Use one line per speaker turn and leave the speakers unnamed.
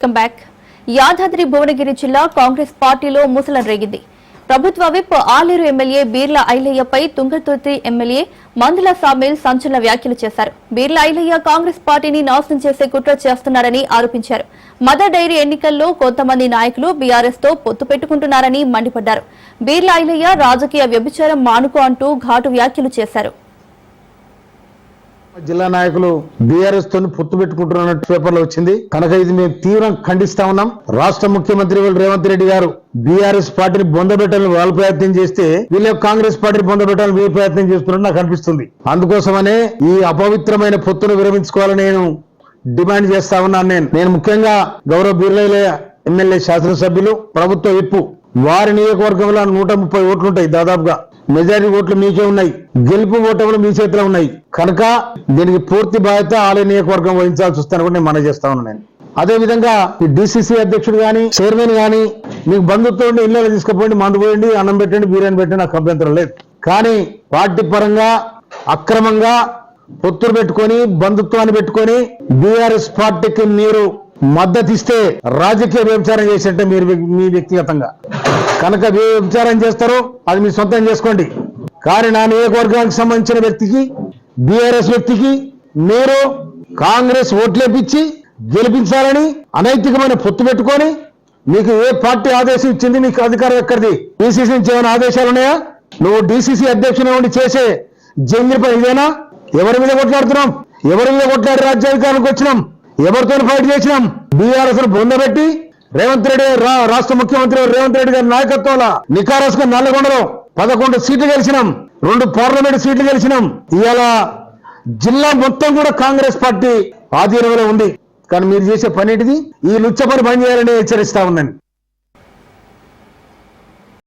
Welcome back. Yadadri Bhuvanagiri జిల్లా కాంగ్రెస్ పార్టీలో ముసలం రేగింది. ప్రభుత్వ విప్ ఆలేరు ఎమ్మెల్యే బీర్ల ఐలయ్యపై తుంగతుర్తి ఎమ్మెల్యే మందుల సామిల్ సంచలన వ్యాఖ్యలు చేశారు. బీర్ల ఐలయ్య కాంగ్రెస్ పార్టీని నాశనం చేసే కుట్ర చేస్తున్నారని ఆరోపించారు. మదర్ డైరీ ఎన్నికల్లో కొంతమంది నాయకులు బీఆర్ఎస్ తో పొత్తు పెట్టుకుంటున్నారని మండిపడ్డారు. బీర్ల ఐలయ్య రాజకీయ వ్యభిచారం మానుకో అంటూ ఘాటు వ్యాఖ్యలు చేశారు.
జిల్లా నాయకులు బీఆర్ఎస్ తో పొత్తు పెట్టుకుంటున్న పేపర్లో వచ్చింది కనుక ఇది మేము తీవ్రం ఖండిస్తా ఉన్నాం. రాష్ట్ర ముఖ్యమంత్రి రేవంత్ రెడ్డి గారు బీఆర్ఎస్ పార్టీని బొందబెట్టాలని వాళ్ళు ప్రయత్నం చేస్తే వీళ్ళ కాంగ్రెస్ పార్టీని బొందబెట్టాలని వీళ్ళు ప్రయత్నం చేస్తున్నట్టు నాకు అనిపిస్తుంది. అందుకోసమనే ఈ అపవిత్రమైన పొత్తును విరమించుకోవాలని నేను డిమాండ్ చేస్తా ఉన్నాను. నేను ముఖ్యంగా గౌరవ బీర్ల ఎమ్మెల్యే శాసనసభ్యులు ప్రభుత్వ విప్పు వారి నియోజకవర్గంలో 130 ఓట్లుంటాయి. దాదాపుగా మెజారిటీ ఓట్లు మీకే ఉన్నాయి, గెలుపు ఓటములు మీ చేతిలో ఉన్నాయి. కనుక దీనికి పూర్తి బాధ్యత ఆలయ నియోజకవర్గం వహించాల్సి వస్తాను కూడా నేను మనం చేస్తా ఉన్నాను. అదే విధంగా ఈ డిసిసి అధ్యక్షుడు గాని చైర్మన్ గాని మీకు బంధుత్వం ఇళ్ళలో తీసుకుపోండి, మందు పోయండి, అన్నం పెట్టండి, బిర్యానీ పెట్టండి, నాకు అభ్యంతరం లేదు. కానీ పార్టీ పరంగా అక్రమంగా పొత్తులు పెట్టుకొని బంధుత్వాన్ని పెట్టుకొని బీఆర్ఎస్ పార్టీకి మీరు మద్దతు ఇస్తే రాజకీయ వ్యభిచారం చేసినట్టే మీరు మీ వ్యక్తిగతంగా. కనుక వ్యభిచారం చేస్తారో అది మీ సొంతం చేసుకోండి. కానీ నా నియోజకవర్గానికి సంబంధించిన వ్యక్తికి బీఆర్ఎస్ వ్యక్తికి మీరు కాంగ్రెస్ ఓట్లేపించి గెలిపించాలని అనైతికమైన పొత్తు పెట్టుకొని మీకు ఏ పార్టీ ఆదేశం ఇచ్చింది? మీకు అధికారం ఎక్కడిది? డీసీసీ నుంచి ఏమైనా ఆదేశాలు ఉన్నాయా? నువ్వు డీసీసీ అధ్యక్షుని ఉండి చేసే జంగిరి పని ఇదేనా? ఎవరి మీద కొట్లాడుతున్నాం? ఎవరి మీద కొట్లాడి రాజ్యాధికారానికి వచ్చినాం? ఎవరితో ఫైట్ చేసినాం? బీఆర్ఎస్ బొందబెట్టి రేవంత్ రెడ్డి రాష్ట్ర ముఖ్యమంత్రి రేవంత్ రెడ్డి గారి నాయకత్వంలో నికారస్గా నల్లగొండలో 11 సీట్లు గెలిచినాం, 2 పార్లమెంట్ సీట్లు గెలిచినాం. ఇవాళ జిల్లా మొత్తం కూడా కాంగ్రెస్ పార్టీ ఆధీనంలో ఉంది. కానీ మీరు చేసే పని ఏంటిది? ఈ లుచ్చ పని బంద్ చేయాలని హెచ్చరిస్తా ఉన్నాను.